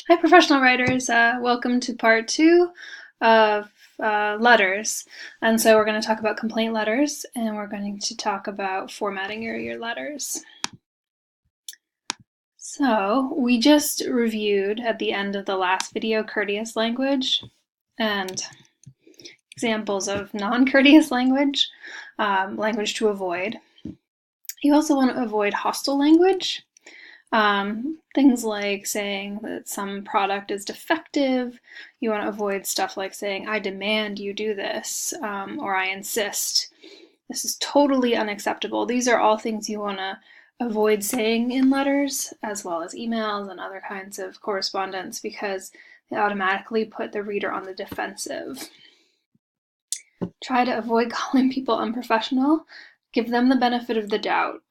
Hi, professional writers. Welcome to part 2 of letters. And so we're going to talk about complaint letters, and we're going to talk about formatting your letters. So we just reviewed at the end of the last video courteous language and examples of non-courteous language, language to avoid. You also want to avoid hostile language. Things like saying that some product is defective. You want to avoid stuff like saying, I demand you do this, or I insist. This is totally unacceptable. These are all things you want to avoid saying in letters, as well as emails and other kinds of correspondence, because they automatically put the reader on the defensive. Try to avoid calling people unprofessional. Give them the benefit of the doubt.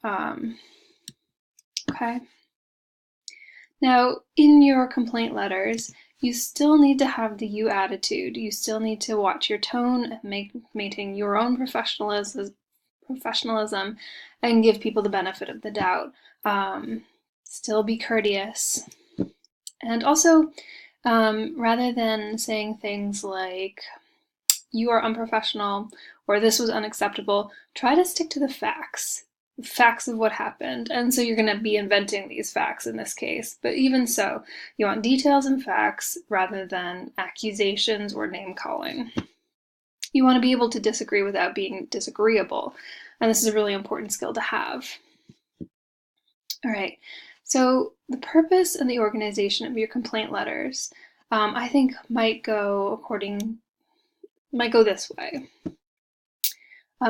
Okay. Now, in your complaint letters, you still need to have the you attitude. You still need to watch your tone and maintain your own professionalism and give people the benefit of the doubt. Still be courteous. And also, rather than saying things like, you are unprofessional or this was unacceptable, try to stick to the facts of what happened. And so you're going to be inventing these facts in this case. But even so, you want details and facts rather than accusations or name calling. You want to be able to disagree without being disagreeable. And this is a really important skill to have. All right. So the purpose and the organization of your complaint letters, I think might go this way.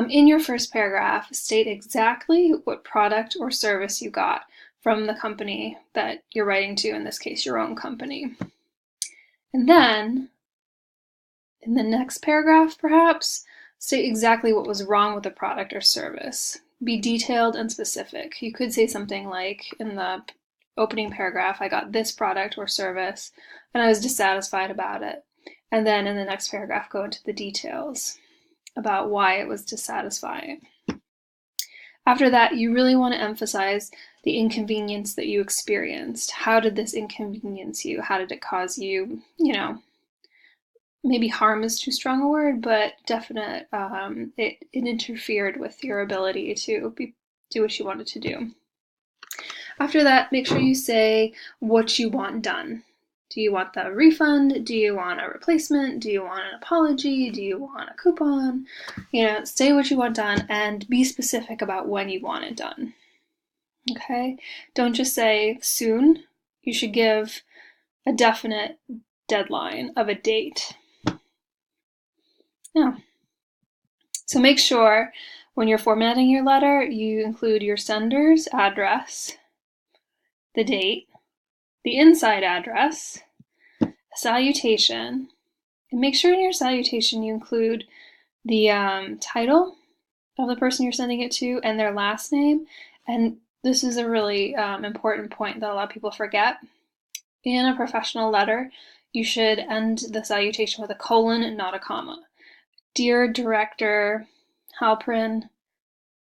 In your first paragraph, state exactly what product or service you got from the company that you're writing to, in this case, your own company. And then, in the next paragraph, perhaps, state exactly what was wrong with the product or service. Be detailed and specific. You could say something like, in the opening paragraph, I got this product or service, and I was dissatisfied about it. And then in the next paragraph, go into the details about why it was dissatisfying. After that, you really want to emphasize the inconvenience that you experienced. How did this inconvenience you? How did it cause you, maybe harm is too strong a word, but definite, it interfered with your ability to do what you wanted to do. After that, make sure you say what you want done. Do you want the refund? Do you want a replacement? Do you want an apology? Do you want a coupon? Say what you want done and be specific about when you want it done. Okay? Don't just say soon. You should give a definite deadline of a date. Yeah. So make sure when you're formatting your letter, you include your sender's address, the date, the inside address, a salutation, and make sure in your salutation you include the title of the person you're sending it to and their last name. And this is a really important point that a lot of people forget. In a professional letter, you should end the salutation with a colon and not a comma. Dear Director Halprin,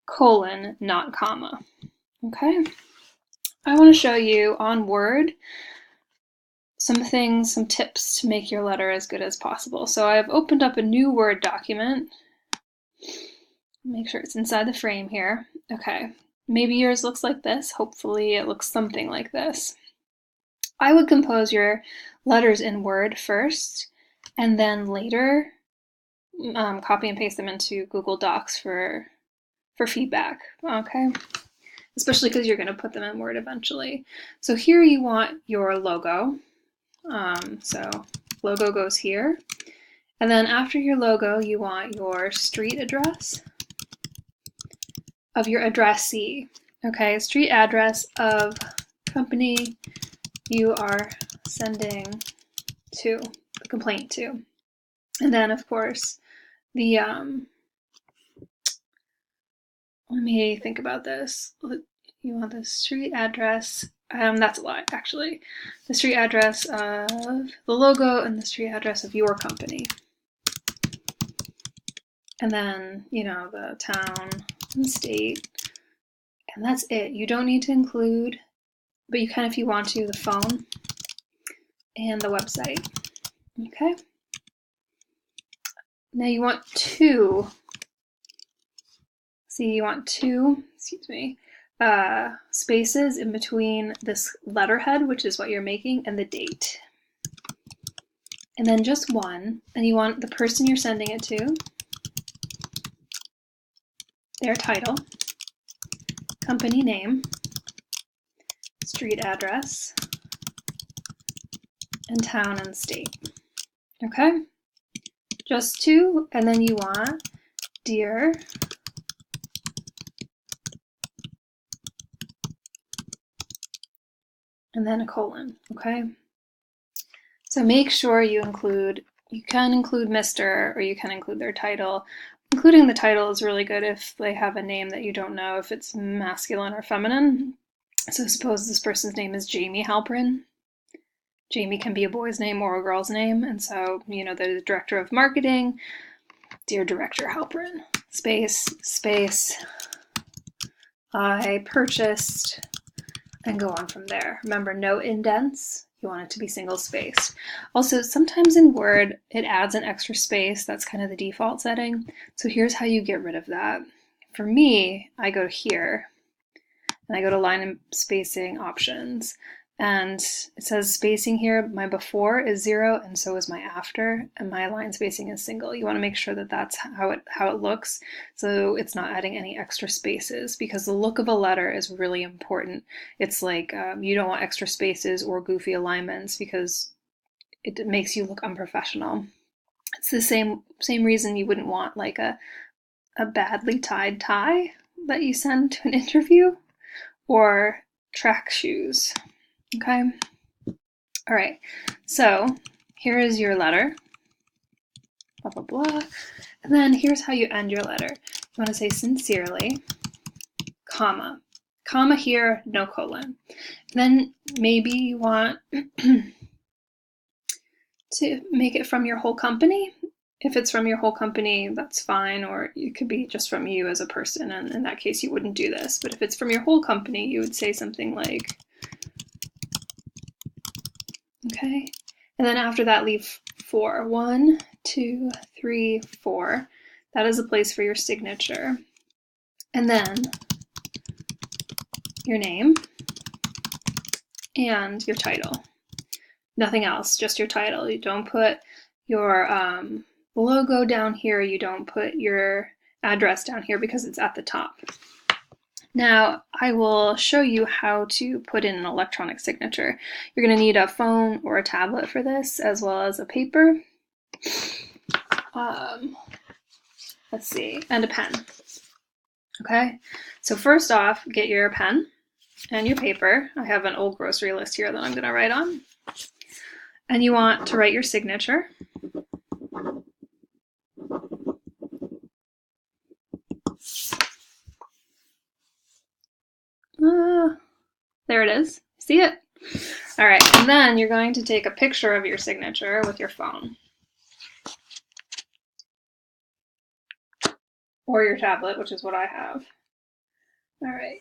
colon, not comma. Okay? I want to show you on Word some tips to make your letter as good as possible. So I've opened up a new Word document. Make sure it's inside the frame here. Okay, maybe yours looks like this. Hopefully it looks something like this. I would compose your letters in Word first, and then later copy and paste them into Google Docs for feedback, okay? Especially because you're going to put them in Word eventually. So here you want your logo. So logo goes here. And then after your logo, you want your street address of your addressee. Okay, street address of company you are sending the complaint to. And then, of course, the let me think about this. You want the street address, that's a lot actually. The street address of the logo and the street address of your company. And then, the town and state. And that's it. You don't need to include, but you can if you want to, the phone and the website. Okay. Now you want two, excuse me, spaces in between this letterhead, which is what you're making, and the date. And then just one, and you want the person you're sending it to, their title, company name, street address, and town and state. Okay? Just two, and then you want dear and then a colon, okay? So make sure you can include Mr. or you can include their title. Including the title is really good if they have a name that you don't know if it's masculine or feminine. So suppose this person's name is Jamie Halprin. Jamie can be a boy's name or a girl's name, and so, the director of marketing, dear Director Halprin, space, I purchased, and go on from there. Remember, no indents. You want it to be single-spaced. Also, sometimes in Word, it adds an extra space. That's kind of the default setting. So here's how you get rid of that. For me, I go here, and I go to line and spacing options. And it says spacing here, my before is 0, and so is my after, and my line spacing is single. You want to make sure that that's how it looks, so it's not adding any extra spaces, because the look of a letter is really important. It's like you don't want extra spaces or goofy alignments because it makes you look unprofessional. It's the same reason you wouldn't want like a badly tied tie that you send to an interview, or track shoes. Okay. All right. So here is your letter. Blah, blah, blah. And then here's how you end your letter. You want to say sincerely, comma. Comma here, no colon. Then maybe you want to make it from your whole company. If it's from your whole company, that's fine, or it could be just from you as a person, and in that case you wouldn't do this. But if it's from your whole company, you would say something like, okay, and then after that leave 4. 1, 2, 3, 4. That is a place for your signature. And then your name and your title. Nothing else, just your title. You don't put your logo down here. You don't put your address down here because it's at the top. Now, I will show you how to put in an electronic signature. You're going to need a phone or a tablet for this, as well as a paper. Let's see, and a pen. Okay, so first off, get your pen and your paper. I have an old grocery list here that I'm going to write on. And you want to write your signature. There it is. See it? All right, and then you're going to take a picture of your signature with your phone. Or your tablet, which is what I have. All right,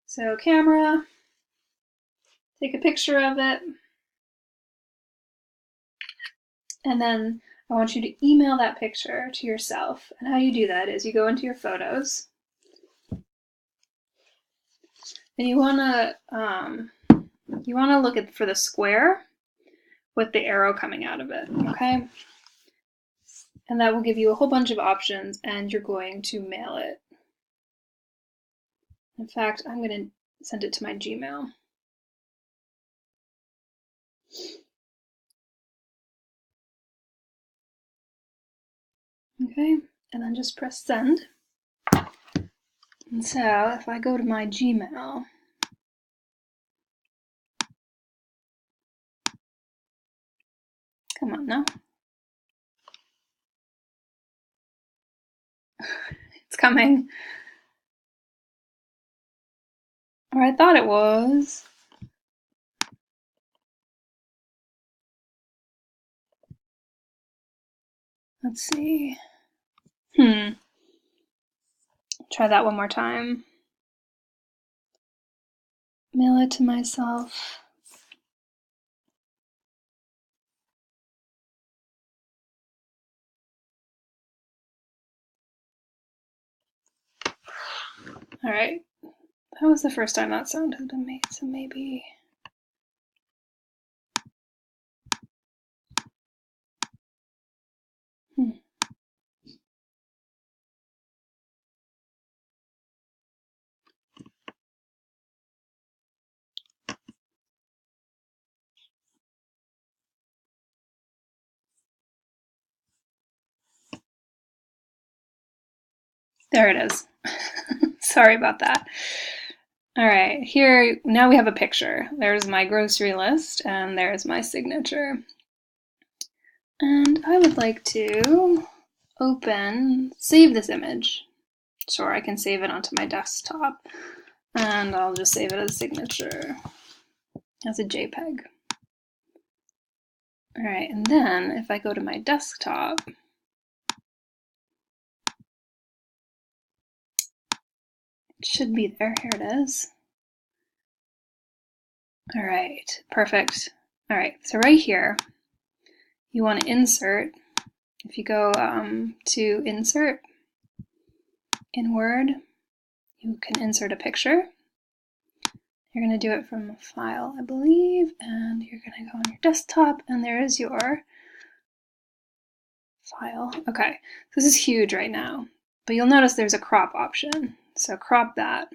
so camera, take a picture of it. And then I want you to email that picture to yourself. And how you do that is you go into your photos. And you want to look for the square with the arrow coming out of it, okay? And that will give you a whole bunch of options, and you're going to mail it. In fact, I'm going to send it to my Gmail. Okay, and then just press send. And so if I go to my Gmail, come on now. It's coming. Or I thought it was. Let's see. Try that one more time. Mail it to myself. All right, that was the first time that sound has been made, so maybe. There it is. Sorry about that. All right, here, now we have a picture. There's my grocery list, and there's my signature. And I would like to save this image. Sure, I can save it onto my desktop, and I'll just save it as a signature, as a JPEG. All right, and then if I go to my desktop, it should be there. Here it is. All right, perfect. All right, so right here, you want to insert. If you go to Insert in Word, you can insert a picture. You're going to do it from a file, I believe, and you're going to go on your desktop, and there is your file. Okay, this is huge right now, but you'll notice there's a crop option. So crop that.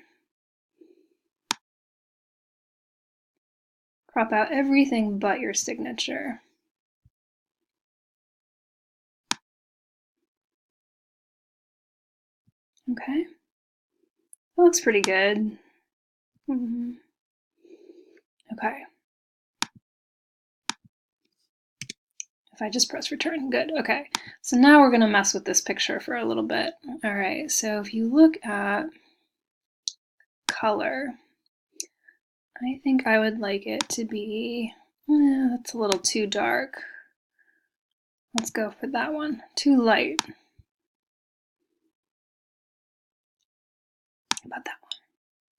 Crop out everything but your signature. Okay, that looks pretty good. Okay. If I just press return, good, okay. So now we're gonna mess with this picture for a little bit. All right, so if you look at color, I think I would like it to be, that's a little too dark. Let's go for that one, too light. How about that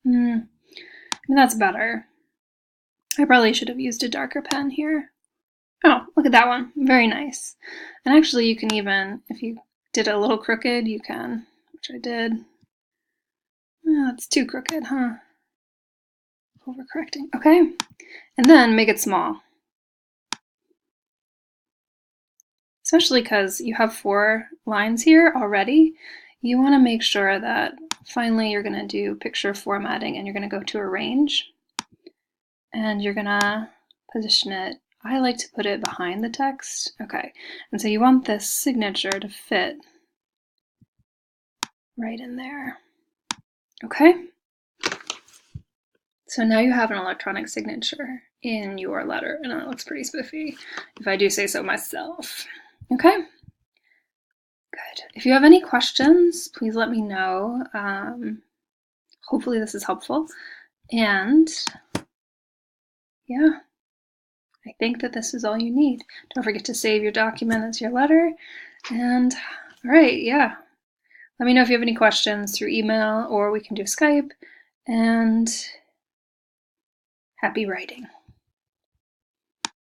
one? That's better. I probably should have used a darker pen here. Oh, look at that one, very nice. And actually you can even, if you did it a little crooked, you can, which I did. Oh, it's too crooked, huh? Overcorrecting, okay. And then make it small. Especially because you have 4 lines here already. You want to make sure that finally you're going to do picture formatting and you're going to go to arrange. And you're going to position it. I like to put it behind the text. Okay, and so you want this signature to fit right in there. Okay. So now you have an electronic signature in your letter, and it looks pretty spiffy, if I do say so myself. Okay, good. If you have any questions, please let me know. Hopefully this is helpful. And yeah, I think that this is all you need. Don't forget to save your document as your letter. And all right, yeah. Let me know if you have any questions through email, or we can do Skype. And happy writing.